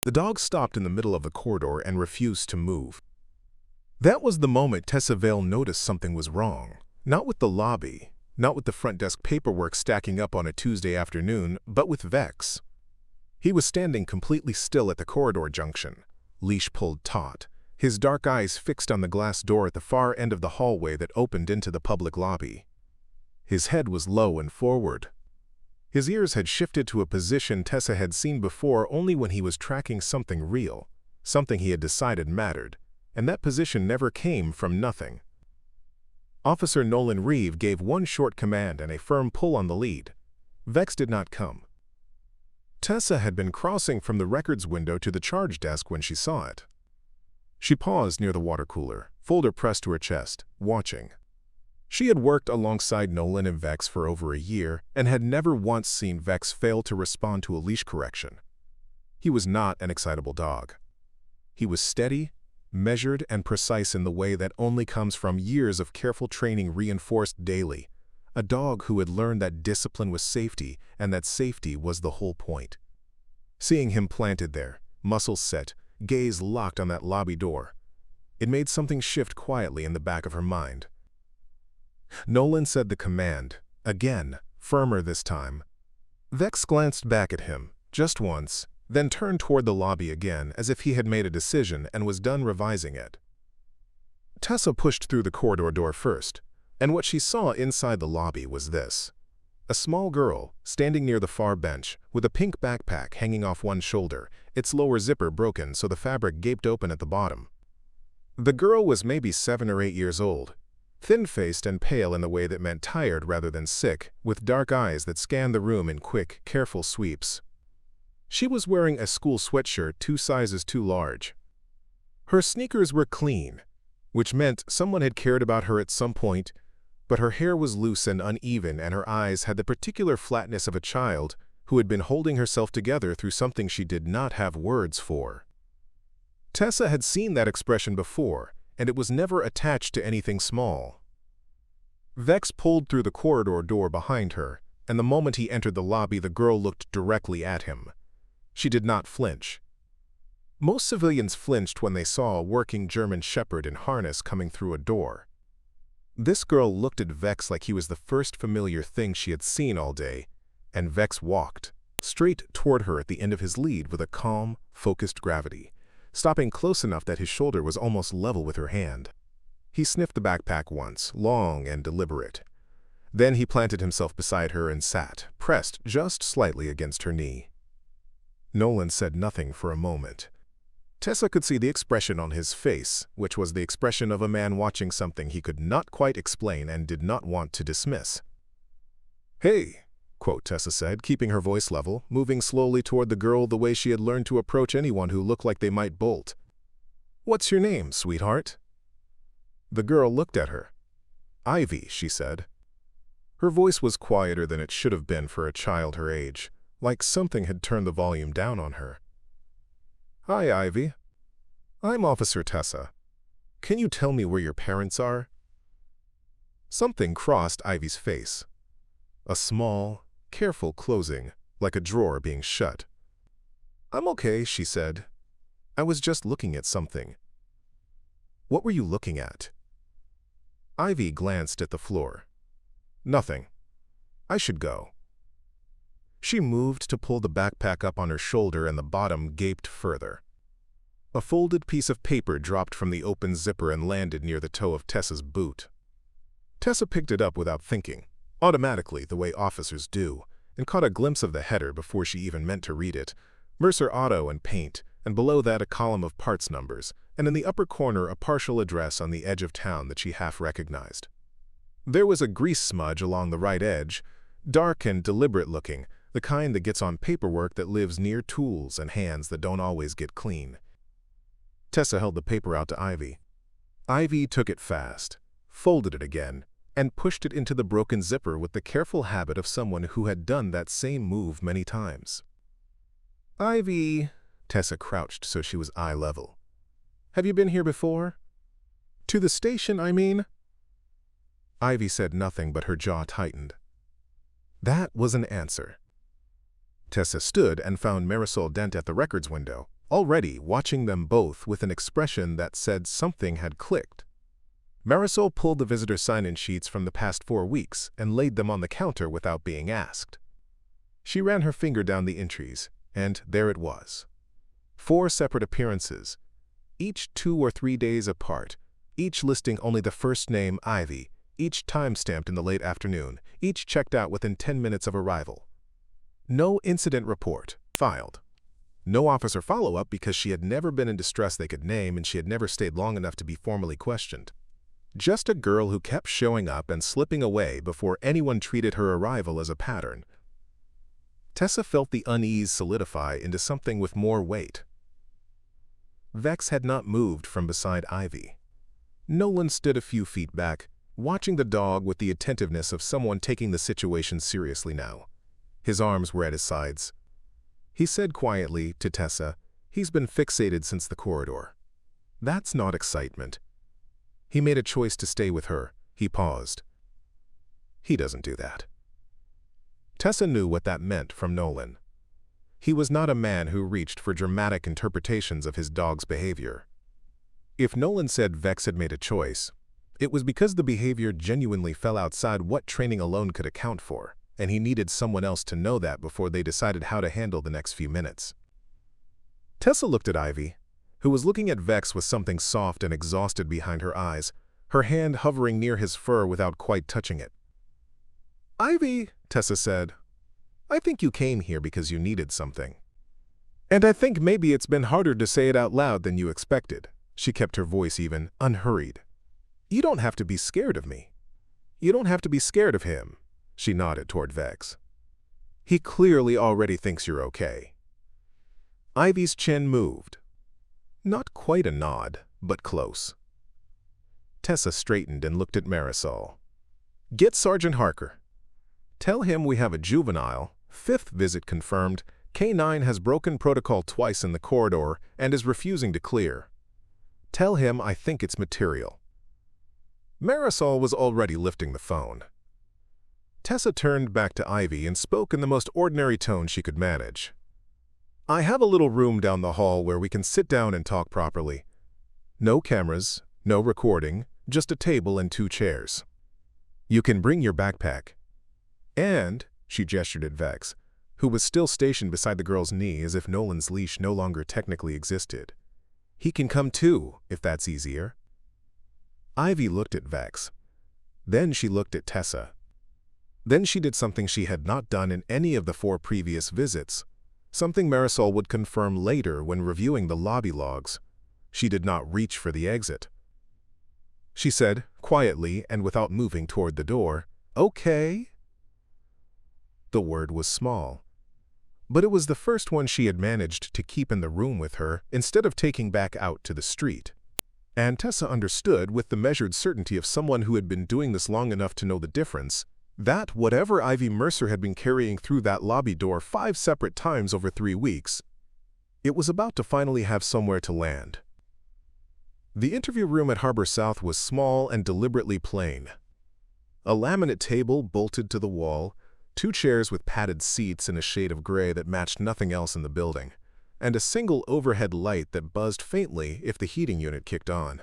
The dog stopped in the middle of the corridor and refused to move. That was the moment Tessa Vale noticed something was wrong. Not with the lobby, not with the front desk paperwork stacking up on a Tuesday afternoon, but with Vex. He was standing completely still at the corridor junction, leash pulled taut, his dark eyes fixed on the glass door at the far end of the hallway that opened into the public lobby. His head was low and forward. His ears had shifted to a position Tessa had seen before only when he was tracking something real, something he had decided mattered, and that position never came from nothing. Officer Nolan Reeve gave one short command and a firm pull on the lead. Vex did not come. Tessa had been crossing from the records window to the charge desk when she saw it. She paused near the water cooler, folder pressed to her chest, watching. She had worked alongside Nolan and Vex for over a year and had never once seen Vex fail to respond to a leash correction. He was not an excitable dog. He was steady, measured, and precise in the way that only comes from years of careful training reinforced daily. A dog who had learned that discipline was safety and that safety was the whole point. Seeing him planted there, muscles set, gaze locked on that lobby door, it made something shift quietly in the back of her mind. Nolan said the command, again, firmer this time. Vex glanced back at him, just once, then turned toward the lobby again as if he had made a decision and was done revising it. Tessa pushed through the corridor door first, and what she saw inside the lobby was this. A small girl, standing near the far bench, with a pink backpack hanging off one shoulder, its lower zipper broken so the fabric gaped open at the bottom. The girl was maybe 7 or 8 years old, thin-faced and pale in the way that meant tired rather than sick, with dark eyes that scanned the room in quick, careful sweeps. She was wearing a school sweatshirt 2 sizes too large. Her sneakers were clean, which meant someone had cared about her at some point, but her hair was loose and uneven and her eyes had the particular flatness of a child who had been holding herself together through something she did not have words for. Tessa had seen that expression before, and it was never attached to anything small. Vex pulled through the corridor door behind her, and the moment he entered the lobby, the girl looked directly at him. She did not flinch. Most civilians flinched when they saw a working German shepherd in harness coming through a door. This girl looked at Vex like he was the first familiar thing she had seen all day, and Vex walked straight toward her at the end of his lead with a calm, focused gravity, stopping close enough that his shoulder was almost level with her hand. He sniffed the backpack once, long and deliberate. Then he planted himself beside her and sat, pressed just slightly against her knee. Nolan said nothing for a moment. Tessa could see the expression on his face, which was the expression of a man watching something he could not quite explain and did not want to dismiss. "Hey," quote Tessa said, keeping her voice level, moving slowly toward the girl the way she had learned to approach anyone who looked like they might bolt. "What's your name, sweetheart?" The girl looked at her. "Ivy," she said. Her voice was quieter than it should have been for a child her age, like something had turned the volume down on her. "Hi, Ivy. I'm Officer Tessa. Can you tell me where your parents are?" Something crossed Ivy's face. A small, careful closing, like a drawer being shut. "I'm okay," she said. "I was just looking at something." "What were you looking at?" Ivy glanced at the floor. "Nothing. I should go." She moved to pull the backpack up on her shoulder and the bottom gaped further. A folded piece of paper dropped from the open zipper and landed near the toe of Tessa's boot. Tessa picked it up without thinking, automatically the way officers do, and caught a glimpse of the header before she even meant to read it. Mercer Auto and Paint, and below that a column of parts numbers, and in the upper corner a partial address on the edge of town that she half recognized. There was a grease smudge along the right edge, dark and deliberate looking, the kind that gets on paperwork that lives near tools and hands that don't always get clean. Tessa held the paper out to Ivy. Ivy took it fast, folded it again, and pushed it into the broken zipper with the careful habit of someone who had done that same move many times. "Ivy," Tessa crouched so she was eye level. "Have you been here before?" "To the station, I mean?" Ivy said nothing, but her jaw tightened. That was an answer. Tessa stood and found Marisol Dent at the records window, already watching them both with an expression that said something had clicked. Marisol pulled the visitor sign-in sheets from the past 4 weeks and laid them on the counter without being asked. She ran her finger down the entries, and there it was. 4 separate appearances, each 2 or 3 days apart, each listing only the first name, Ivy, each time-stamped in the late afternoon, each checked out within 10 minutes of arrival. No incident report filed. No officer follow-up because she had never been in distress they could name and she had never stayed long enough to be formally questioned. Just a girl who kept showing up and slipping away before anyone treated her arrival as a pattern. Tessa felt the unease solidify into something with more weight. Vex had not moved from beside Ivy. Nolan stood a few feet back, watching the dog with the attentiveness of someone taking the situation seriously now. His arms were at his sides. He said quietly to Tessa, "He's been fixated since the corridor." That's not excitement. He made a choice to stay with her. He paused. He doesn't do that. Tessa knew what that meant from Nolan. He was not a man who reached for dramatic interpretations of his dog's behavior. If Nolan said Vex had made a choice, it was because the behavior genuinely fell outside what training alone could account for, and he needed someone else to know that before they decided how to handle the next few minutes. Tessa looked at Ivy, who was looking at Vex with something soft and exhausted behind her eyes, her hand hovering near his fur without quite touching it. "Ivy," Tessa said, "I think you came here because you needed something. And I think maybe it's been harder to say it out loud than you expected." She kept her voice even, unhurried. "You don't have to be scared of me. You don't have to be scared of him." She nodded toward Vex. "He clearly already thinks you're okay." Ivy's chin moved. Not quite a nod, but close. Tessa straightened and looked at Marisol. "Get Sergeant Harker. Tell him we have a juvenile, 5th visit confirmed, K9 has broken protocol twice in the corridor and is refusing to clear. Tell him I think it's material." Marisol was already lifting the phone. Tessa turned back to Ivy and spoke in the most ordinary tone she could manage. "I have a little room down the hall where we can sit down and talk properly. No cameras, no recording, just a table and 2 chairs. You can bring your backpack. And," she gestured at Vex, who was still stationed beside the girl's knee as if Nolan's leash no longer technically existed, "he can come too, if that's easier." Ivy looked at Vex. Then she looked at Tessa. Then she did something she had not done in any of the 4 previous visits, something Marisol would confirm later when reviewing the lobby logs. She did not reach for the exit. She said, quietly and without moving toward the door, "Okay." The word was small, but it was the first one she had managed to keep in the room with her instead of taking back out to the street. And Tessa understood with the measured certainty of someone who had been doing this long enough to know the difference, that whatever Ivy Mercer had been carrying through that lobby door 5 separate times over 3 weeks, it was about to finally have somewhere to land. The interview room at Harbor South was small and deliberately plain. A laminate table bolted to the wall, 2 chairs with padded seats in a shade of gray that matched nothing else in the building, and a single overhead light that buzzed faintly if the heating unit kicked on.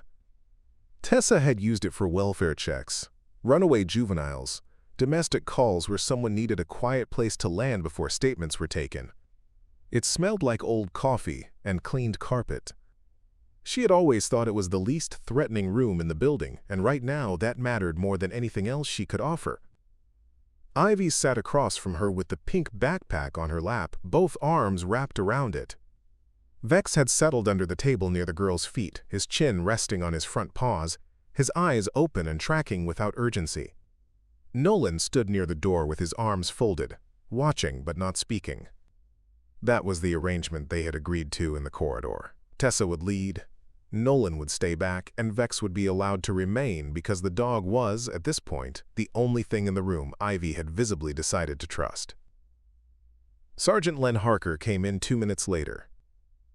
Tessa had used it for welfare checks, runaway juveniles, domestic calls where someone needed a quiet place to land before statements were taken. It smelled like old coffee and cleaned carpet. She had always thought it was the least threatening room in the building, and right now that mattered more than anything else she could offer. Ivy sat across from her with the pink backpack on her lap, both arms wrapped around it. Vex had settled under the table near the girl's feet, his chin resting on his front paws, his eyes open and tracking without urgency. Nolan stood near the door with his arms folded, watching but not speaking. That was the arrangement they had agreed to in the corridor. Tessa would lead, Nolan would stay back, and Vex would be allowed to remain because the dog was, at this point, the only thing in the room Ivy had visibly decided to trust. Sergeant Len Harker came in 2 minutes later.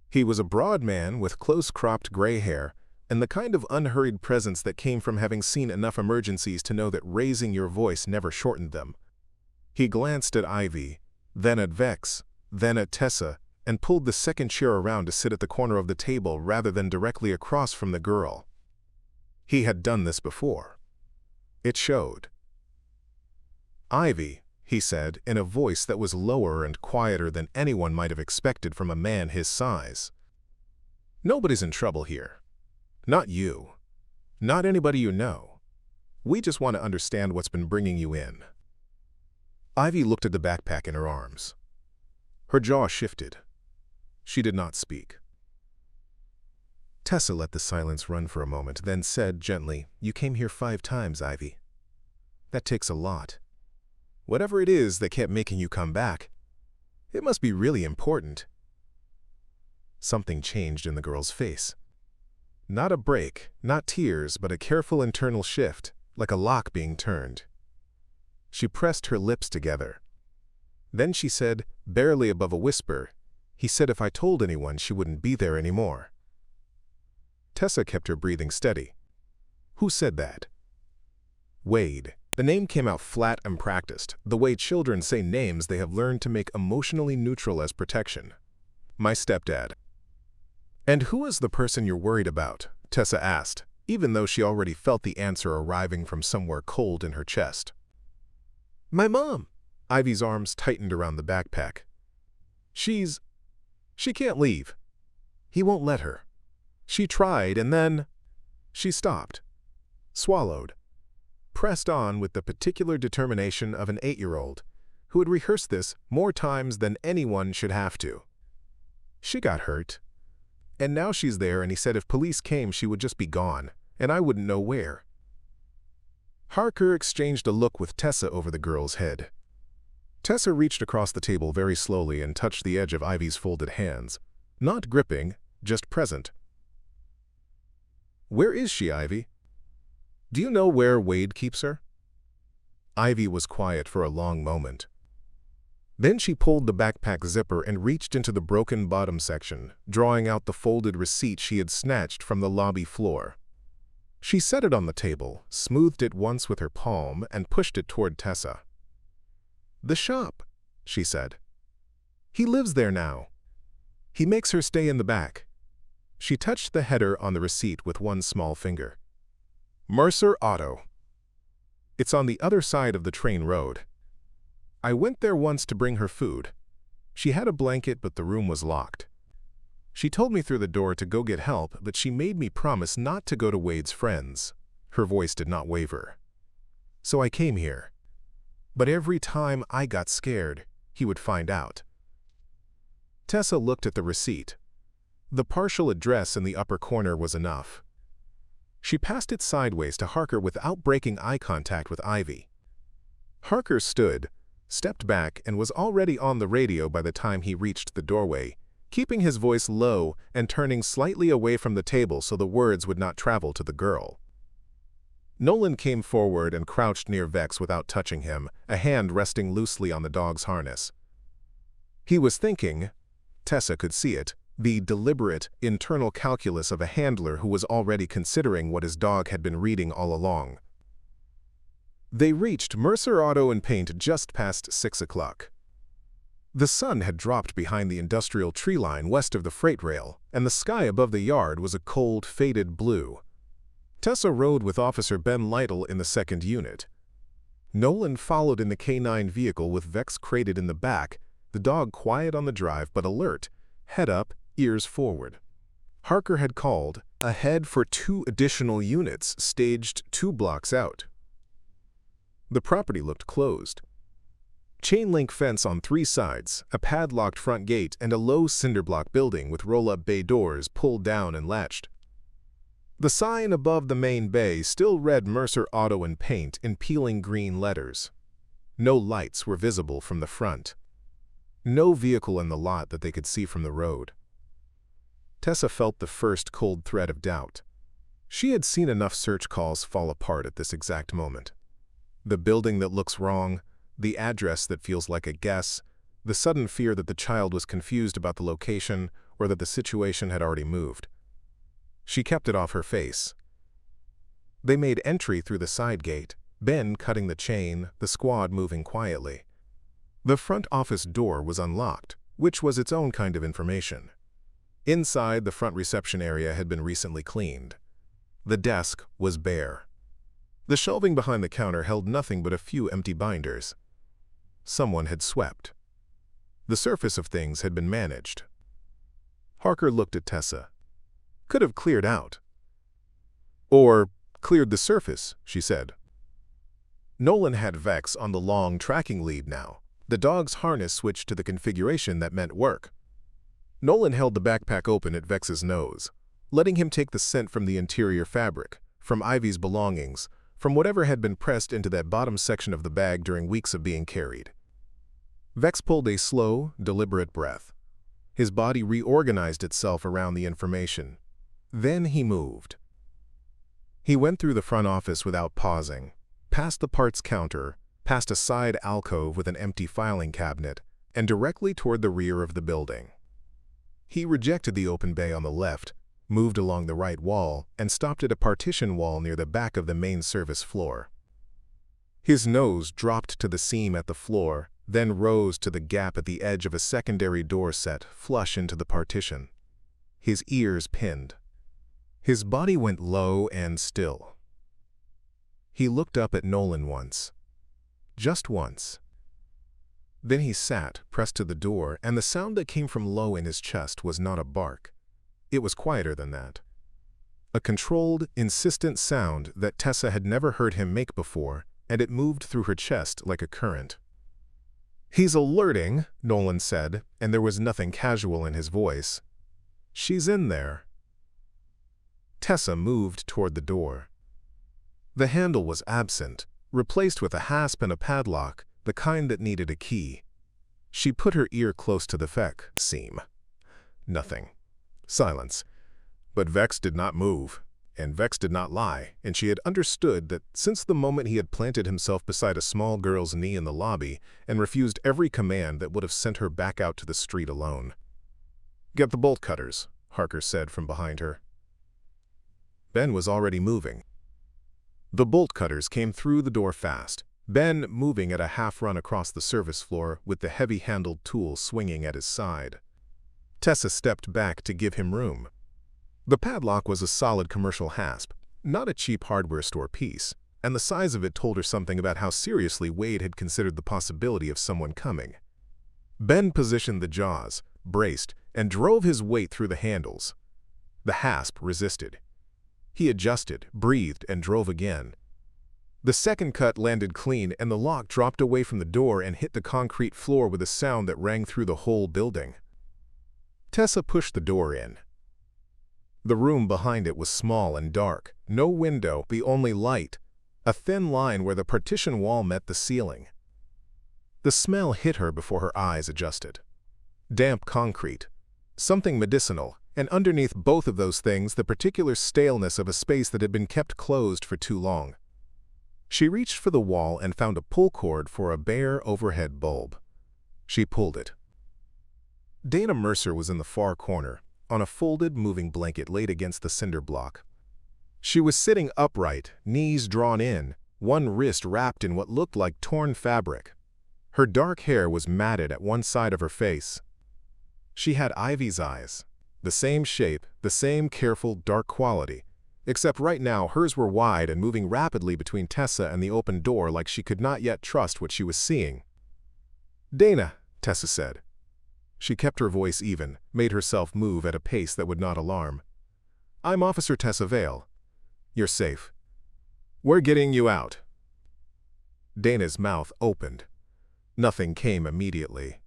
He was a broad man with close-cropped gray hair and the kind of unhurried presence that came from having seen enough emergencies to know that raising your voice never shortened them. He glanced at Ivy, then at Vex, then at Tessa, and pulled the second chair around to sit at the corner of the table rather than directly across from the girl. He had done this before. It showed. "Ivy," he said, in a voice that was lower and quieter than anyone might have expected from a man his size. "Nobody's in trouble here. Not you. Not anybody you know. We just want to understand what's been bringing you in." Ivy looked at the backpack in her arms. Her jaw shifted. She did not speak. Tessa let the silence run for a moment, then said gently, "You came here 5 times, Ivy. That takes a lot. Whatever it is that kept making you come back, it must be really important." Something changed in the girl's face. Not a break, not tears, but a careful internal shift, like a lock being turned. She pressed her lips together. Then she said, barely above a whisper, "He said if I told anyone, she wouldn't be there anymore." Tessa kept her breathing steady. "Who said that?" "Wade." The name came out flat and practiced, the way children say names they have learned to make emotionally neutral as protection. "My stepdad." "And who is the person you're worried about?" Tessa asked, even though she already felt the answer arriving from somewhere cold in her chest. "My mom." Ivy's arms tightened around the backpack. She can't leave. He won't let her. She tried and then she stopped, swallowed, pressed on with the particular determination of an 8-year-old who had rehearsed this more times than anyone should have to. She got hurt. And now she's there, and he said if police came she would just be gone, and I wouldn't know where. Harker exchanged a look with Tessa over the girl's head. Tessa reached across the table very slowly and touched the edge of Ivy's folded hands, not gripping, just present. "Where is she, Ivy? Do you know where Wade keeps her?" Ivy was quiet for a long moment. Then she pulled the backpack zipper and reached into the broken bottom section, drawing out the folded receipt she had snatched from the lobby floor. She set it on the table, smoothed it once with her palm, and pushed it toward Tessa. "The shop," she said. "He lives there now. He makes her stay in the back." She touched the header on the receipt with one small finger. "Mercer Auto. It's on the other side of the train road. I went there once to bring her food. She had a blanket, but the room was locked. She told me through the door to go get help, but she made me promise not to go to Wade's friends." Her voice did not waver. "So I came here. But every time I got scared, he would find out." Tessa looked at the receipt. The partial address in the upper corner was enough. She passed it sideways to Harker without breaking eye contact with Ivy. Harker stood, stepped back, and was already on the radio by the time he reached the doorway, keeping his voice low and turning slightly away from the table so the words would not travel to the girl. Nolan came forward and crouched near Vex without touching him, a hand resting loosely on the dog's harness. He was thinking, Tessa could see it, the deliberate, internal calculus of a handler who was already considering what his dog had been reading all along. They reached Mercer Auto Paint just past 6 o'clock. The sun had dropped behind the industrial tree line west of the freight rail, and the sky above the yard was a cold, faded blue. Tessa rode with Officer Ben Lytle in the 2nd unit. Nolan followed in the K9 vehicle with Vex crated in the back, the dog quiet on the drive but alert, head up, ears forward. Harker had called ahead for 2 additional units staged 2 blocks out. The property looked closed. Chain-link fence on 3 sides, a padlocked front gate, and a low cinder-block building with roll-up bay doors pulled down and latched. The sign above the main bay still read Mercer Auto Paint in peeling green letters. No lights were visible from the front. No vehicle in the lot that they could see from the road. Tessa felt the first cold thread of doubt. She had seen enough search calls fall apart at this exact moment. The building that looks wrong, the address that feels like a guess, the sudden fear that the child was confused about the location or that the situation had already moved. She kept it off her face. They made entry through the side gate, Ben cutting the chain, the squad moving quietly. The front office door was unlocked, which was its own kind of information. Inside, the front reception area had been recently cleaned. The desk was bare. The shelving behind the counter held nothing but a few empty binders. Someone had swept. The surface of things had been managed. Harker looked at Tessa. Could have cleared out. Or cleared the surface, she said. Nolan had Vex on the long tracking lead now. The dog's harness switched to the configuration that meant work. Nolan held the backpack open at Vex's nose, letting him take the scent from the interior fabric, from Ivy's belongings, from whatever had been pressed into that bottom section of the bag during weeks of being carried. Vex pulled a slow, deliberate breath. His body reorganized itself around the information. Then he moved. He went through the front office without pausing, past the parts counter, past a side alcove with an empty filing cabinet, and directly toward the rear of the building. He rejected the open bay on the left, moved along the right wall, and stopped at a partition wall near the back of the main service floor. His nose dropped to the seam at the floor, then rose to the gap at the edge of a secondary door set flush into the partition. His ears pinned. His body went low and still. He looked up at Nolan once. Just once. Then he sat, pressed to the door, and the sound that came from low in his chest was not a bark. It was quieter than that. A controlled, insistent sound that Tessa had never heard him make before, and it moved through her chest like a current. "He's alerting," Nolan said, and there was nothing casual in his voice. "She's in there." Tessa moved toward the door. The handle was absent, replaced with a hasp and a padlock, the kind that needed a key. She put her ear close to the Vex seam. Nothing. Silence. But Vex did not move, and Vex did not lie, and she had understood that since the moment he had planted himself beside a small girl's knee in the lobby and refused every command that would have sent her back out to the street alone. "Get the bolt cutters," Harker said from behind her. Ben was already moving. The bolt cutters came through the door fast, Ben moving at a half-run across the service floor with the heavy-handled tool swinging at his side. Tessa stepped back to give him room. The padlock was a solid commercial hasp, not a cheap hardware store piece, and the size of it told her something about how seriously Wade had considered the possibility of someone coming. Ben positioned the jaws, braced, and drove his weight through the handles. The hasp resisted. He adjusted, breathed, and drove again. The second cut landed clean, and the lock dropped away from the door and hit the concrete floor with a sound that rang through the whole building. Tessa pushed the door in. The room behind it was small and dark, no window, the only light, a thin line where the partition wall met the ceiling. The smell hit her before her eyes adjusted. Damp concrete, something medicinal, and underneath both of those things the particular staleness of a space that had been kept closed for too long. She reached for the wall and found a pull cord for a bare overhead bulb. She pulled it. Dana Mercer was in the far corner, on a folded moving blanket laid against the cinder block. She was sitting upright, knees drawn in, one wrist wrapped in what looked like torn fabric. Her dark hair was matted at one side of her face. She had Ivy's eyes, the same shape, the same careful, dark quality, except right now hers were wide and moving rapidly between Tessa and the open door like she could not yet trust what she was seeing. "Dana," Tessa said. She kept her voice even, made herself move at a pace that would not alarm. "I'm Officer Tessa Vale. You're safe. We're getting you out." Dana's mouth opened. Nothing came immediately.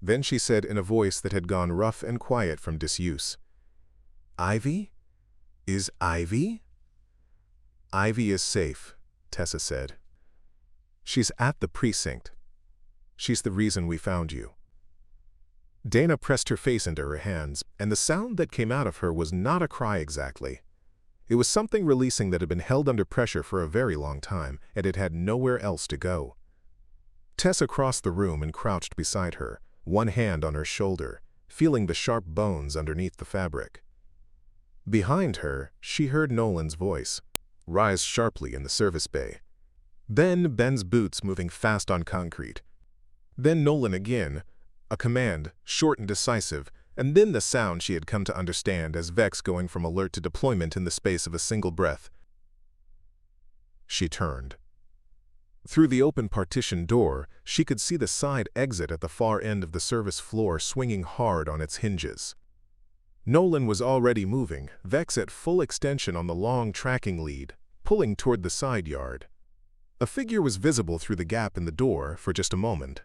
Then she said in a voice that had gone rough and quiet from disuse, "Ivy? Is Ivy?" "Ivy is safe," Tessa said. "She's at the precinct. She's the reason we found you." Dana pressed her face into her hands, and the sound that came out of her was not a cry exactly. It was something releasing that had been held under pressure for a very long time, and it had nowhere else to go. Tessa crossed the room and crouched beside her, one hand on her shoulder, feeling the sharp bones underneath the fabric. Behind her, she heard Nolan's voice, rise sharply in the service bay. Then Ben's boots moving fast on concrete. Then Nolan again, A command, short and decisive, and then the sound she had come to understand as Vex going from alert to deployment in the space of a single breath. She turned. Through the open partition door, she could see the side exit at the far end of the service floor swinging hard on its hinges. Nolan was already moving, Vex at full extension on the long tracking lead, pulling toward the side yard. A figure was visible through the gap in the door for just a moment.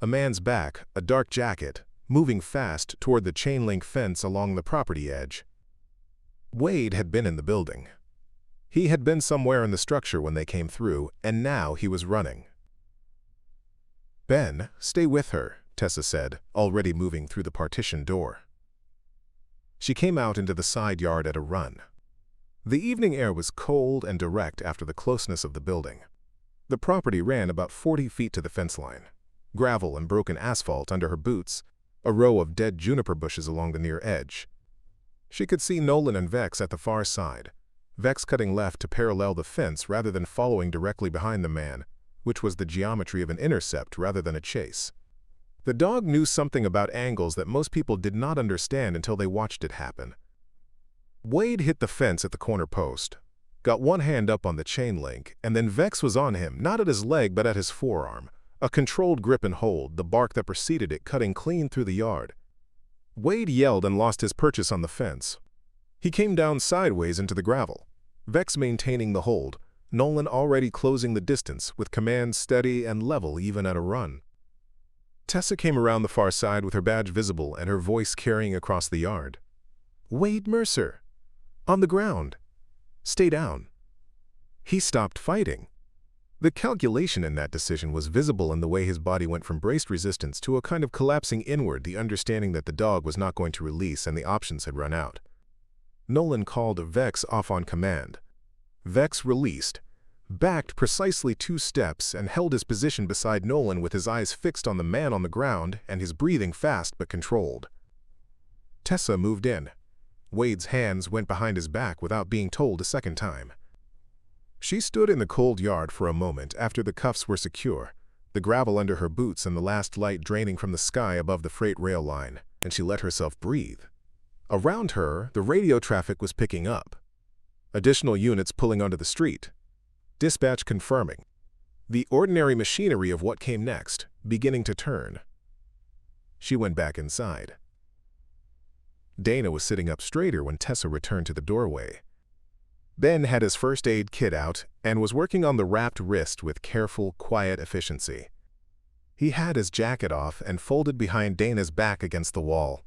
A man's back, a dark jacket, moving fast toward the chain-link fence along the property edge. Wade had been in the building. He had been somewhere in the structure when they came through, and now he was running. "Ben, stay with her," Tessa said, already moving through the partition door. She came out into the side yard at a run. The evening air was cold and direct after the closeness of the building. The property ran about 40 feet to the fence line. Gravel and broken asphalt under her boots, a row of dead juniper bushes along the near edge. She could see Nolan and Vex at the far side, Vex cutting left to parallel the fence rather than following directly behind the man, which was the geometry of an intercept rather than a chase. The dog knew something about angles that most people did not understand until they watched it happen. Wade hit the fence at the corner post, got one hand up on the chain link, and then Vex was on him, not at his leg but at his forearm. A controlled grip and hold, the bark that preceded it cutting clean through the yard. Wade yelled and lost his purchase on the fence. He came down sideways into the gravel, Vex maintaining the hold, Nolan already closing the distance with command steady and level even at a run. Tessa came around the far side with her badge visible and her voice carrying across the yard. "Wade Mercer. On the ground. Stay down." He stopped fighting. The calculation in that decision was visible in the way his body went from braced resistance to a kind of collapsing inward, the understanding that the dog was not going to release and the options had run out. Nolan called Vex off on command. Vex released, backed precisely 2 steps and held his position beside Nolan with his eyes fixed on the man on the ground and his breathing fast but controlled. Tessa moved in. Wade's hands went behind his back without being told a second time. She stood in the cold yard for a moment after the cuffs were secure, the gravel under her boots and the last light draining from the sky above the freight rail line, and she let herself breathe. Around her, the radio traffic was picking up. Additional units pulling onto the street. Dispatch confirming. The ordinary machinery of what came next, beginning to turn. She went back inside. Dana was sitting up straighter when Tessa returned to the doorway. Ben had his first aid kit out and was working on the wrapped wrist with careful, quiet efficiency. He had his jacket off and folded behind Dana's back against the wall.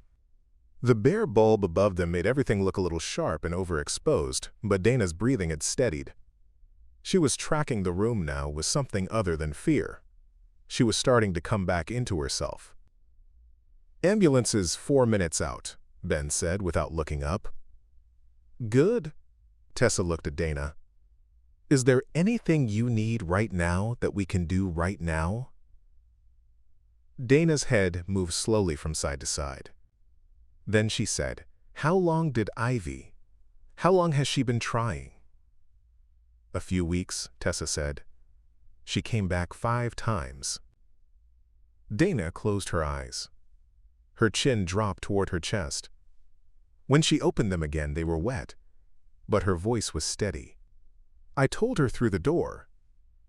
The bare bulb above them made everything look a little sharp and overexposed, but Dana's breathing had steadied. She was tracking the room now with something other than fear. She was starting to come back into herself. "Ambulance is 4 minutes out," Ben said without looking up. "Good." Tessa looked at Dana. "Is there anything you need right now that we can do right now?" Dana's head moved slowly from side to side. Then she said, "How long did Ivy? How long has she been trying?" "A few weeks," Tessa said. "She came back 5 times." Dana closed her eyes. Her chin dropped toward her chest. When she opened them again, they were wet, but her voice was steady. "I told her through the door.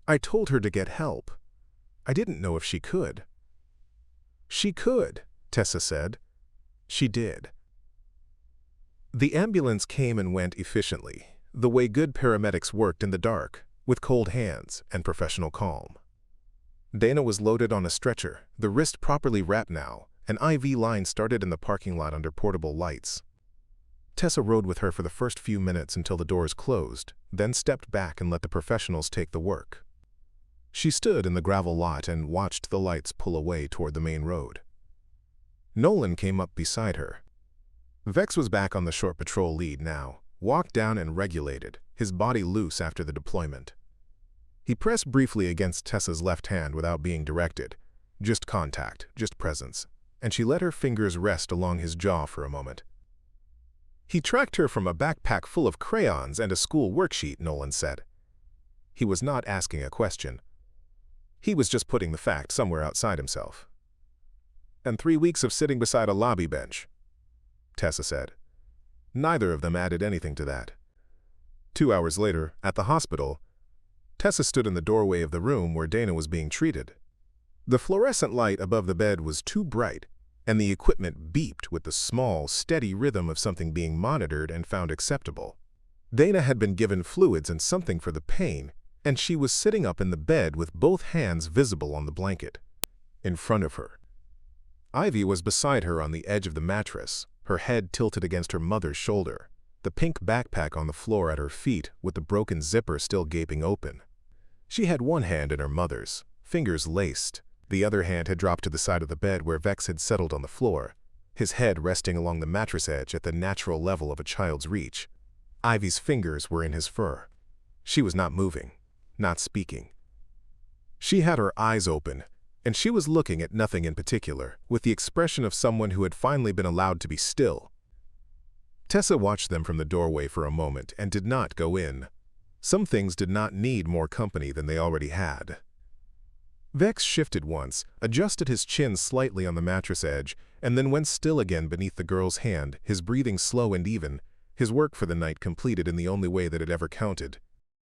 I told her to get help. I didn't know if she could." "She could," Tessa said. "She did." The ambulance came and went efficiently, the way good paramedics worked in the dark, with cold hands and professional calm. Dana was loaded on a stretcher, the wrist properly wrapped now. An IV line started in the parking lot under portable lights. Tessa rode with her for the first few minutes until the doors closed, then stepped back and let the professionals take the work. She stood in the gravel lot and watched the lights pull away toward the main road. Nolan came up beside her. Vex was back on the short patrol lead now, walked down and regulated, his body loose after the deployment. He pressed briefly against Tessa's left hand without being directed. Just contact, just presence, and she let her fingers rest along his jaw for a moment. "He tracked her from a backpack full of crayons and a school worksheet," Nolan said. He was not asking a question. He was just putting the fact somewhere outside himself. and 3 weeks of sitting beside a lobby bench," Tessa said. Neither of them added anything to that. 2 hours later, at the hospital, Tessa stood in the doorway of the room where Dana was being treated. The fluorescent light above the bed was too bright, and the equipment beeped with the small, steady rhythm of something being monitored and found acceptable. Dana had been given fluids and something for the pain, and she was sitting up in the bed with both hands visible on the blanket. In front of her, Ivy was beside her on the edge of the mattress, her head tilted against her mother's shoulder, the pink backpack on the floor at her feet with the broken zipper still gaping open. She had one hand in her mother's, fingers laced. The other hand had dropped to the side of the bed where Vex had settled on the floor, his head resting along the mattress edge at the natural level of a child's reach. Ivy's fingers were in his fur. She was not moving, not speaking. She had her eyes open, and she was looking at nothing in particular, with the expression of someone who had finally been allowed to be still. Tessa watched them from the doorway for a moment and did not go in. Some things did not need more company than they already had. Vex shifted once, adjusted his chin slightly on the mattress edge, and then went still again beneath the girl's hand, his breathing slow and even, his work for the night completed in the only way that it ever counted,